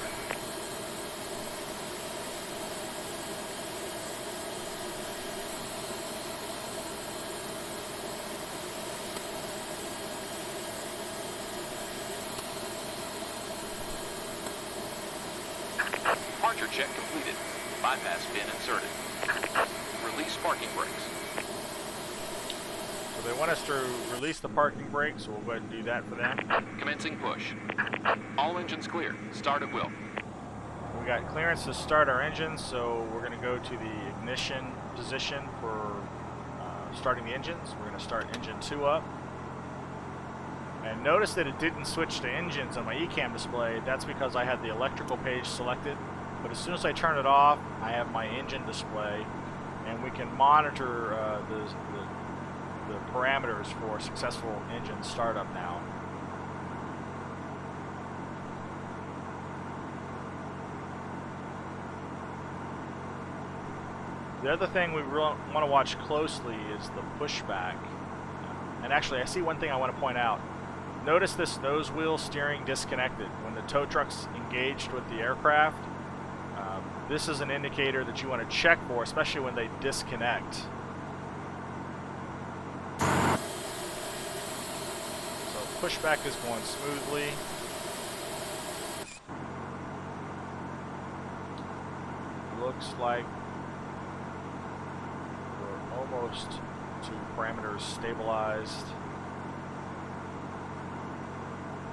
Departure check completed. Bypass pin inserted. Release parking brakes. So they want us to release the parking brake, so we'll go ahead and do that for them. Commencing push. All engines clear. Start at will. We got clearance to start our engines, so we're going to go to the ignition position for starting the engines. We're going to start engine 2 up. And notice that it didn't switch to engines on my ECAM display. That's because I had the electrical page selected. But as soon as I turn it off, I have my engine display, and we can monitor the parameters for successful engine startup now. The other thing we want to watch closely is the pushback. And actually, I see one thing I want to point out. Notice this nose wheel steering disconnected. When the tow truck's engaged with the aircraft, this is an indicator that you want to check for, especially when they disconnect. So pushback is going smoothly. Looks like we're almost to parameters stabilized.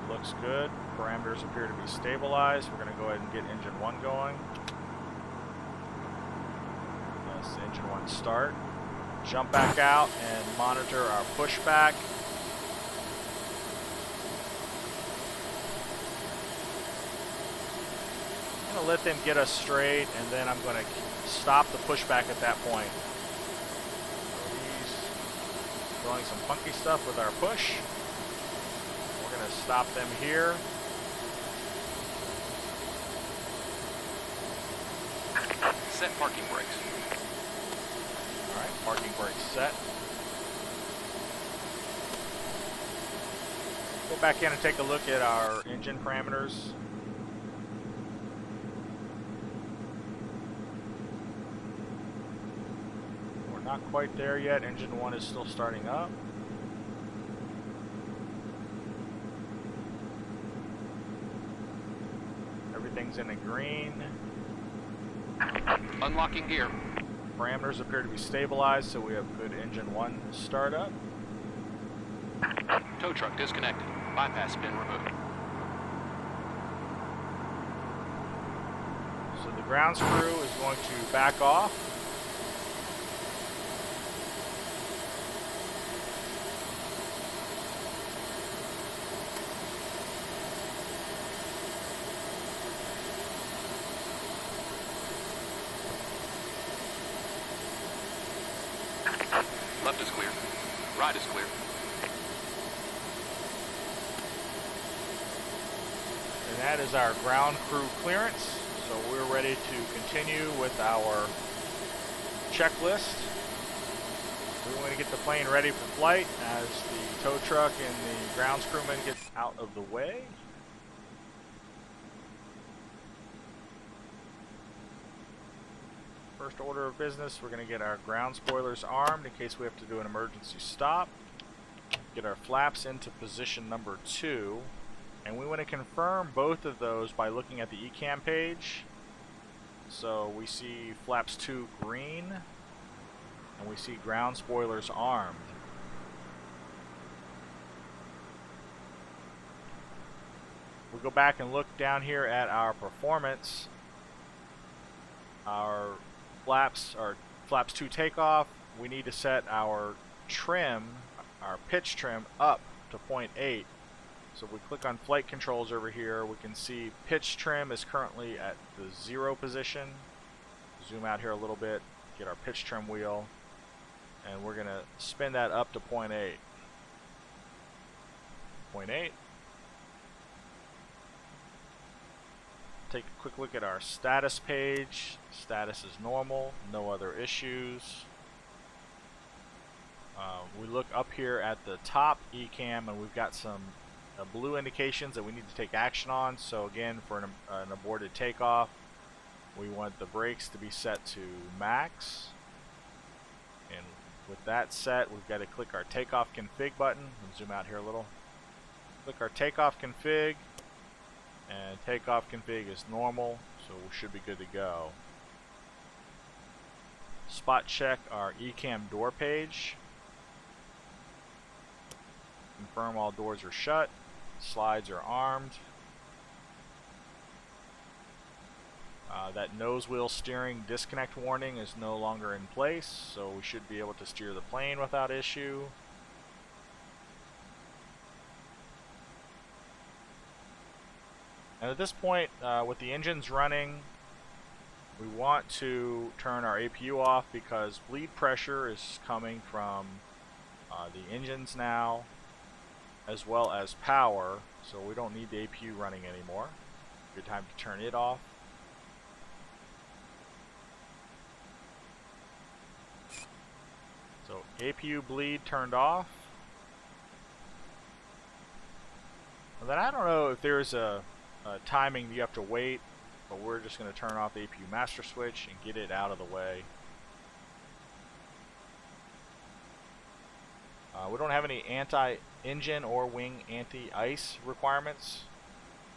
Looks good. Parameters appear to be stabilized. We're going to go ahead and get engine 1 going. Yes, engine 1 start. Jump back out and monitor our pushback. I'm going to let them get us straight, and then I'm going to stop the pushback at that point. So he's doing some funky stuff with our push. We're going to stop them here. Set parking brakes. Alright, parking brakes set. Go back in and take a look at our engine parameters. We're not quite there yet. Engine 1 is still starting up. Everything's in the green. Unlocking gear. Parameters appear to be stabilized, so we have good engine 1 startup. Tow truck disconnected. Bypass pin removed. So the ground crew is going to back off. Left is clear. Right is clear. And that is our ground crew clearance. So we're ready to continue with our checklist. We want to get the plane ready for flight as the tow truck and the grounds crewman get out of the way. First order of business, we're going to get our ground spoilers armed in case we have to do an emergency stop. Get our flaps into position number 2. And we want to confirm both of those by looking at the ECAM page. So we see flaps 2 green, and we see ground spoilers armed. We go back and look down here at our performance. Our flaps 2 takeoff we need to set our trim, our pitch trim, up to 0.8. So if we click on flight controls over here, we can see pitch trim is currently at the 0 position. Zoom out here a little bit, get our pitch trim wheel, and we're going to spin that up to 0.8. 0.8. Take a quick look at our status page. Status is normal, no other issues. We look up here at the top ECAM and we've got some blue indications that we need to take action on. So again, for an aborted takeoff, we want the brakes to be set to max. And with that set, we've got to click our takeoff config button. Zoom out here a little. Click our takeoff config, and takeoff config is normal, so we should be good to go. Spot check our ECAM door page. Confirm all doors are shut, slides are armed. That nose wheel steering disconnect warning is no longer in place, so we should be able to steer the plane without issue. And at this point, with the engines running, we want to turn our APU off because bleed pressure is coming from the engines now, as well as power, so we don't need the APU running anymore. Good time to turn it off. So APU bleed turned off. And then I don't know if there's a timing you have to wait, but we're just going to turn off the APU master switch and get it out of the way. We don't have any anti-engine or wing anti-ice requirements,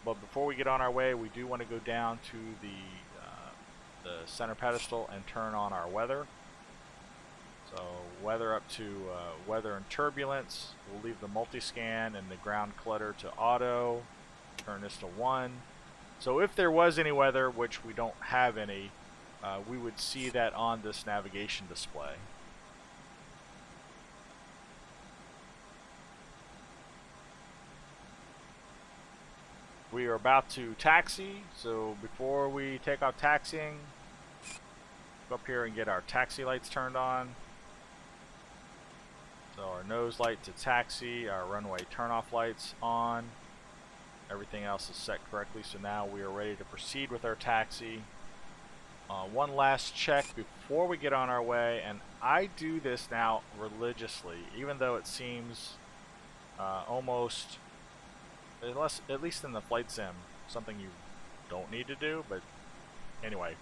but before we get on our way, we do want to go down to the center pedestal and turn on our weather. So weather up to weather and turbulence. We'll leave the multi-scan and the ground clutter to auto. Turn this to 1. So if there was any weather, which we don't have any, we would see that on this navigation display. We are about to taxi, so before we take off taxiing, go up here and get our taxi lights turned on. So our nose light to taxi, our runway turnoff lights on. Everything else is set correctly, so now we are ready to proceed with our taxi. One last check before we get on our way, and I do this now religiously, even though it seems almost, at least in the flight sim, something you don't need to do, but anyway.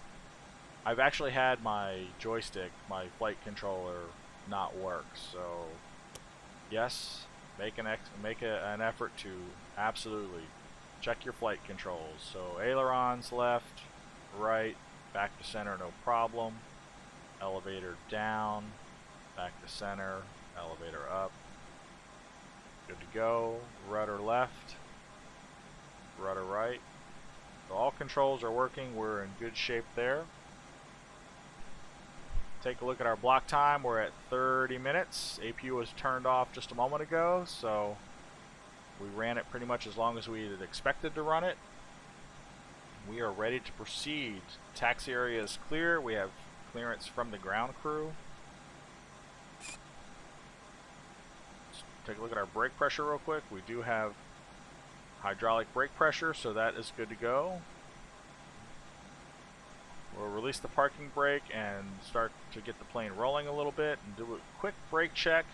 I've actually had my joystick, my flight controller, not work, so yes, make an effort to absolutely check your flight controls. So ailerons left, right, back to center, no problem. Elevator down, back to center, elevator up. Good to go. Rudder left, rudder right. So all controls are working. We're in good shape there. Take a look at our block time. We're at 30 minutes. APU was turned off just a moment ago, so we ran it pretty much as long as we had expected to run it. We are ready to proceed. Taxi area is clear. We have clearance from the ground crew. Let's take a look at our brake pressure real quick. We do have hydraulic brake pressure, so that is good to go. We'll release the parking brake and start to get the plane rolling a little bit and do a quick brake check.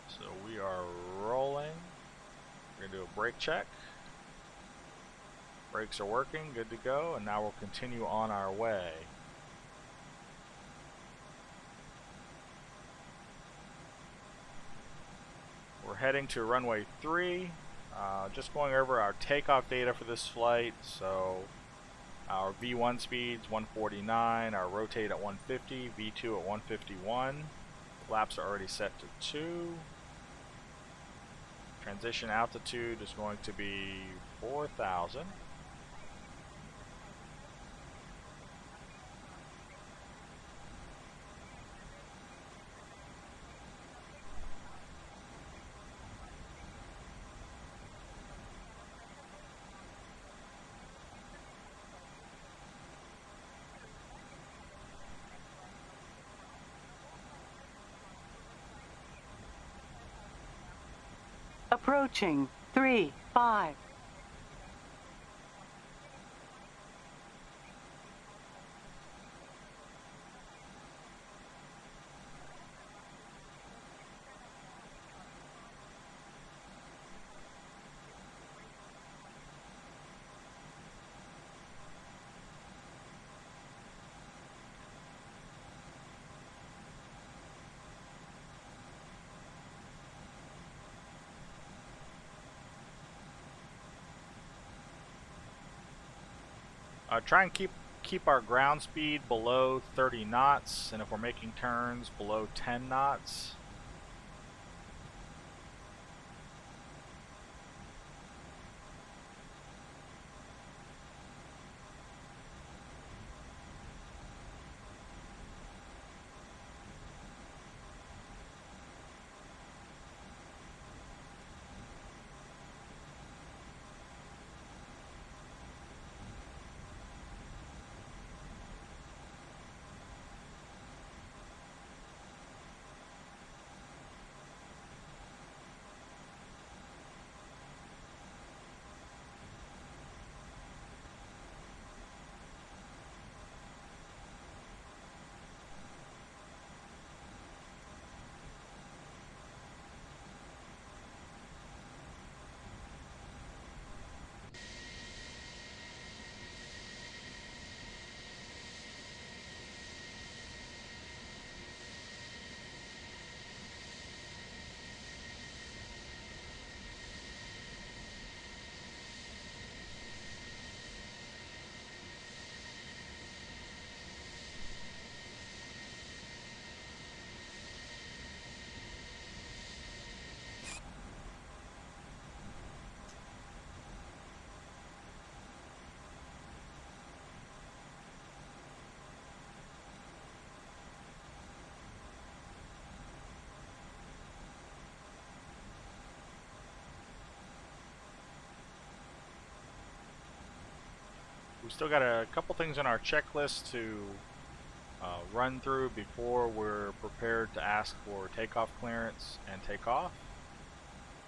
So we are rolling. We're going to do a brake check. Brakes are working, good to go, and now we'll continue on our way. We're heading to runway 3. Just going over our takeoff data for this flight. So our V1 speeds 149, our rotate at 150, V2 at 151. Flaps are already set to 2. Transition altitude is going to be 4,000. Approaching 3-5. Try and keep our ground speed below 30 knots, and if we're making turns, below 10 knots. We still got a couple things on our checklist to run through before we're prepared to ask for takeoff clearance and take off.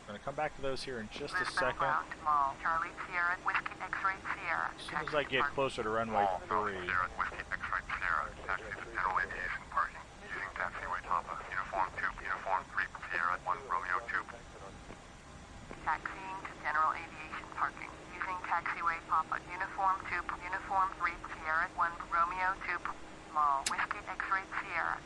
I'm going to come back to those here in just a second. Charlie Sierra, Whiskey X-Ray Sierra. As soon as I get closer to runway 3. Sierra, Whiskey X-Ray Sierra. Taxi to general aviation parking. Using taxiway Papa. Uniform 2, Uniform 3, Sierra 1, Romeo 2. Taxiing to general aviation parking. Using taxiway Papa. Uniform 2, Uniform 3, Sierra 1, Romeo 2, Mall. Whiskey X-Ray Sierra.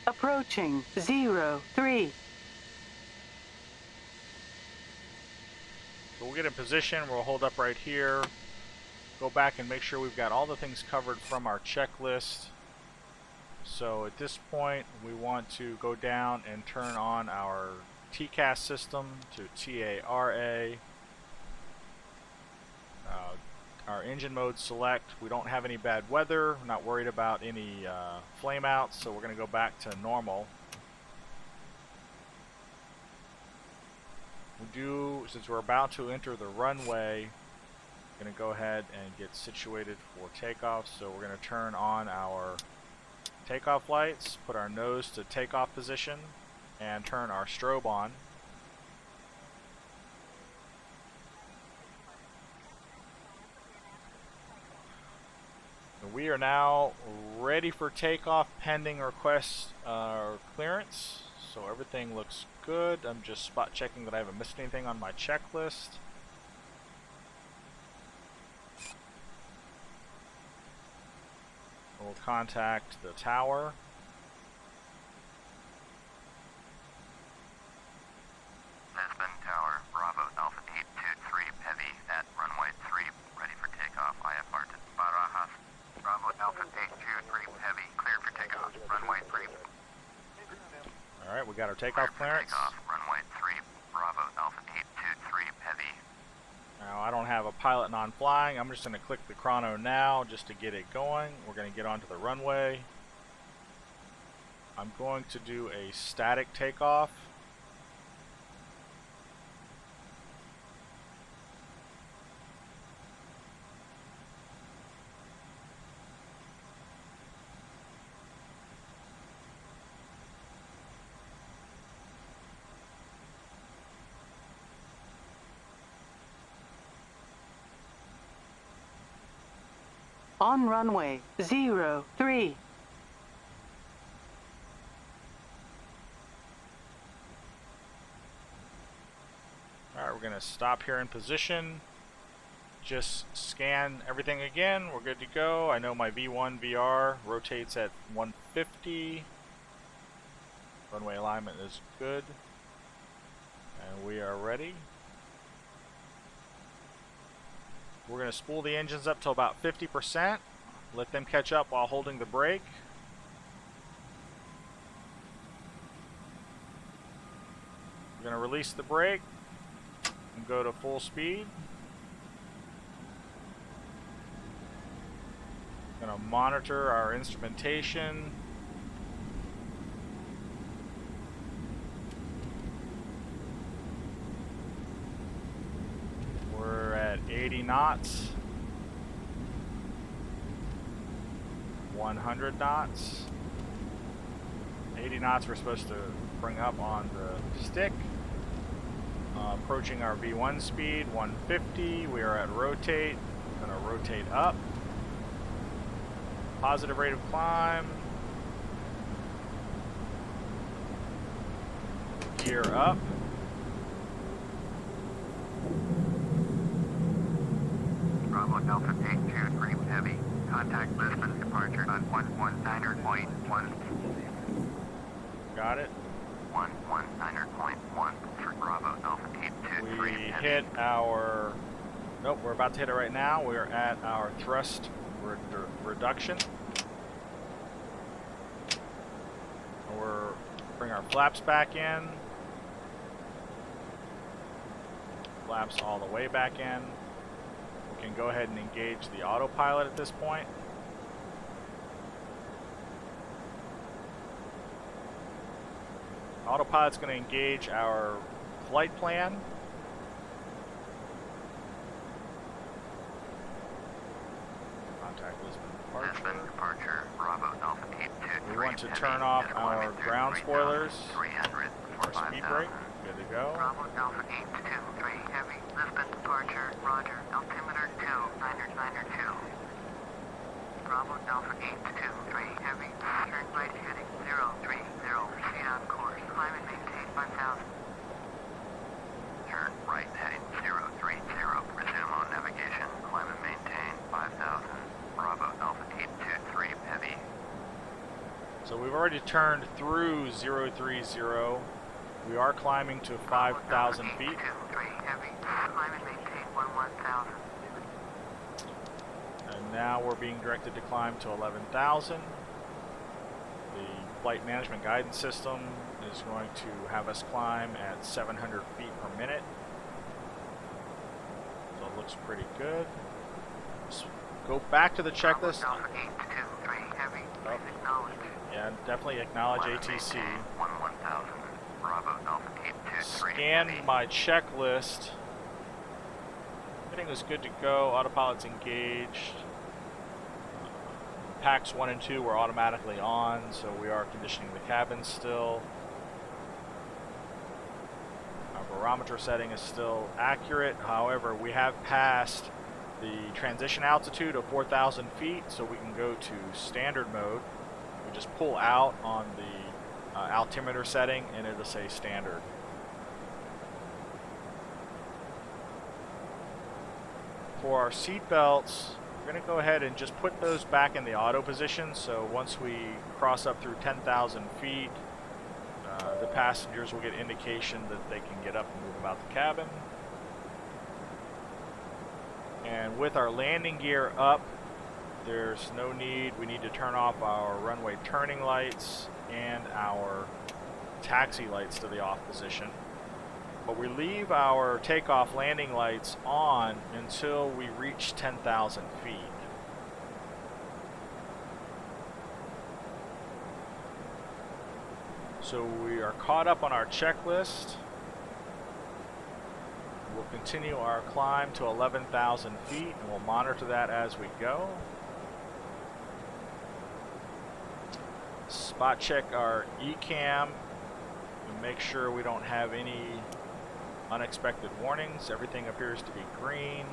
Approaching 03. So we'll get in position, we'll hold up right here, go back and make sure we've got all the things covered from our checklist. So at this point we want to go down and turn on our TCAS system to TARA. Our engine mode select. We don't have any bad weather. We're not worried about any flame outs, so we're going to go back to normal. Since we're about to enter the runway, we're going to go ahead and get situated for takeoff. So we're going to turn on our takeoff lights, put our nose to takeoff position, and turn our strobe on. We are now ready for takeoff pending request clearance. So everything looks good. I'm just spot checking that I haven't missed anything on my checklist. We'll contact the tower. Lisbon Tower, Bravo Alpha 823 Heavy at runway 3, ready for takeoff. IFR to Barajas. Bravo Alpha 823 Heavy, cleared for takeoff. Runway 3. Alright, we got our takeoff clearance. Takeoff, runway 3, Bravo Alpha 823 Heavy. Now I don't have a pilot non-flying. I'm just going to click the chrono now just to get it going. We're going to get onto the runway. I'm going to do a static takeoff. On runway 03. Alright, we're going to stop here in position. Just scan everything again. We're good to go. I know my V1 VR rotates at 150. Runway alignment is good. And we are ready. We're going to spool the engines up to about 50%. Let them catch up while holding the brake. We're going to release the brake and go to full speed. Going to monitor our instrumentation. We're at 80 knots. 100 knots. 80 knots we're supposed to bring up on the stick. Approaching our V1 speed, 150. We are at rotate. Going to rotate up. Positive rate of climb. Gear up. Bravo Delta 823 Heavy. Contact Lisbon departure on 119.1. Got it. 119.1 for Bravo Delta 823 We Heavy. hit our... Nope, we're about to hit it right now. We're at our thrust reduction. We're bring our flaps back in. Flaps all the way back in. We can go ahead and engage the autopilot at this point. Autopilot's going to engage our flight plan. Contact Lisbon Lisbon departure. Bravo Delta 823 We want to Heavy. turn off At our 123 ground spoilers. 300 Our for speed 5,000. brake. Good to go. Bravo Delta 823 Heavy. Lisbon departure. Roger. Altimeter 2. Bravo Delta 823 Heavy. Turn right heading 030. Proceed on course. Climb and maintain 5,000. Turn right heading 030. Resume on navigation. Climb and maintain 5,000. Bravo Delta 823 Heavy. So we've already turned through 030. We are climbing to 5,000 feet. 823 Heavy. Climb and maintain 11,000. And now we're being directed to climb to 11,000. The flight management guidance system is going to have us climb at 700 feet per minute. So it looks pretty good. Let's go back to the checklist. Bravo Delta 823 Heavy. Please acknowledge. Yeah, definitely acknowledge Climb and ATC. maintain 11,000. Bravo Delta 823 Scan Heavy. my checklist. Everything is good to go. Autopilot's engaged. Packs 1 and 2 were automatically on, so we are conditioning the cabin still. Our barometer setting is still accurate. However, we have passed the transition altitude of 4,000 feet, so we can go to standard mode. We just pull out on the altimeter setting, and it'll say standard. For our seat belts, we're going to go ahead and just put those back in the auto position, so once we cross up through 10,000 feet, the passengers will get indication that they can get up and move about the cabin. And with our landing gear up, there's no need, we need to turn off our runway turning lights and our taxi lights to the off position. But we leave our takeoff landing lights on until we reach 10,000 feet. So we are caught up on our checklist. We'll continue our climb to 11,000 feet and we'll monitor that as we go. Spot check our ECAM and make sure we don't have any unexpected warnings. Everything appears to be green.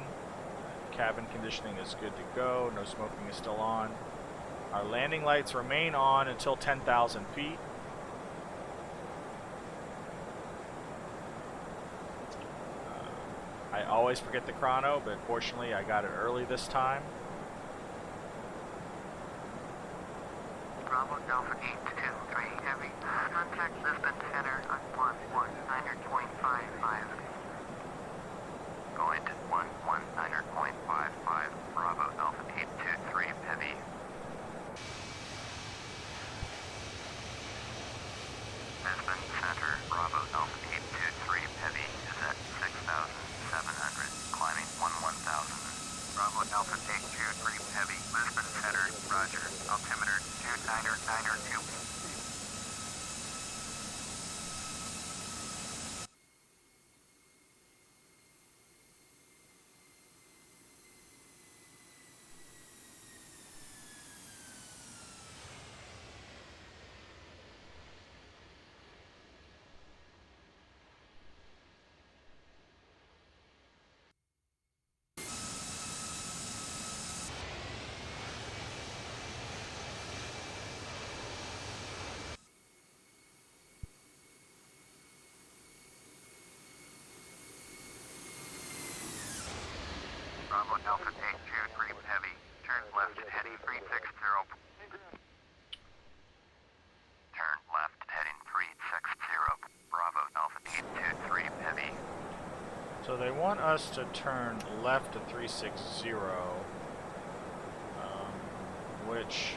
cabin conditioning is good to go. No smoking is still on. Our landing lights remain on until 10,000 feet. I always forget the chrono, but fortunately I got it early this time. Bravo Delta 823 Heavy. Contact Lisbon Center on 119.55. Going to 119.55. Bravo Delta 823 Heavy. Lisbon Center, Bravo Delta 823 Heavy is at 6,700, climbing 11,000. Bravo Delta 823 Heavy, Lisbon Center, Roger. Altimeter 2992. Bravo Delta 823 Heavy, turn left heading 360. Turn left heading 360. Bravo Delta 823 Heavy. So they want us to turn left to 360, which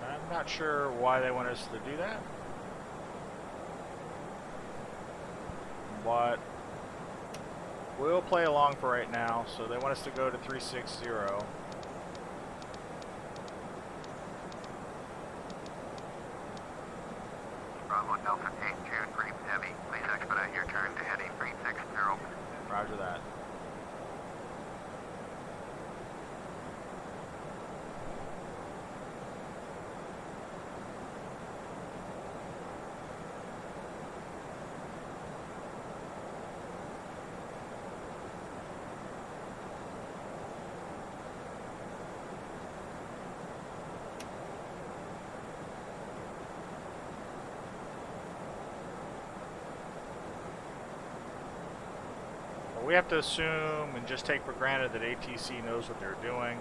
I'm not sure why they want us to do that. But we'll play along for right now. So they want us to go to 360. Bravo Delta 823 Heavy, please expedite your turn to heading 360. Roger that. We have to assume and just take for granted that ATC knows what they're doing,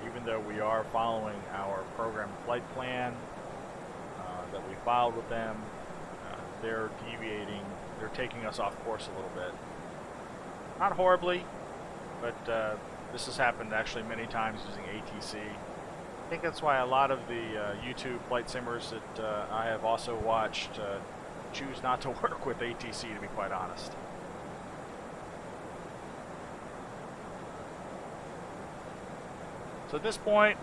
even though we are following our program flight plan that we filed with them. They're deviating, they're taking us off course a little bit. Not horribly, but this has happened actually many times using ATC. I think that's why a lot of the YouTube flight simmers that I have also watched choose not to work with ATC, to be quite honest. So at this point,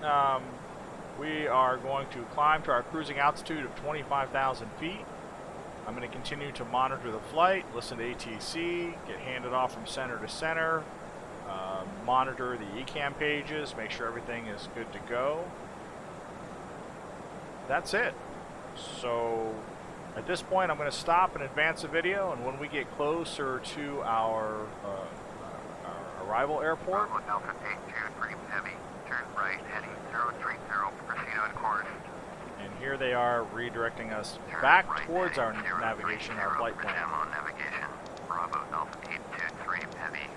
we are going to climb to our cruising altitude of 25,000 feet. I'm going to continue to monitor the flight, listen to ATC, get handed off from center to center, monitor the ECAM pages, make sure everything is good to go. That's it. So at this point, I'm going to stop and advance the video, and when we get closer to our arrival airport, Bravo Delta 823 Heavy, turn right heading 030, proceed on course. and here they are redirecting us Turn back right towards our heading navigation, 030, our flight plan. proceed on navigation. Bravo Delta 823 Heavy.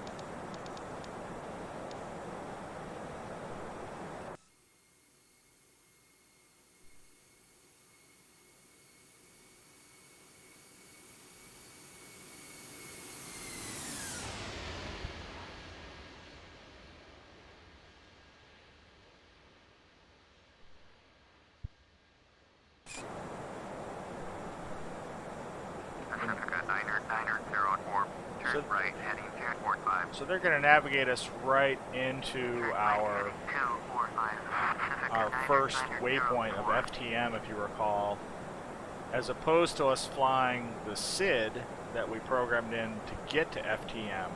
Pacifica 904, turn So- right heading 245. So they're going to navigate us right into our 245. first waypoint of FTM, if you recall, as opposed to us flying the SID that we programmed in to get to FTM.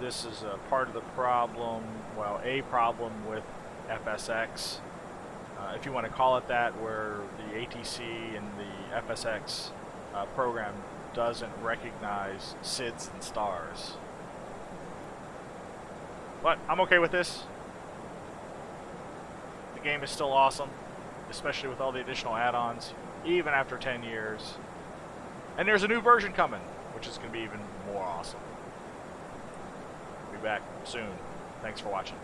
This is a part of the problem, well, a problem with FSX, if you want to call it that, where the ATC and the FSX program doesn't recognize SIDs and stars. But I'm okay with this. The game is still awesome, especially with all the additional add-ons, even after 10 years. And there's a new version coming, which is going to be even more awesome. Be back soon. Thanks for watching.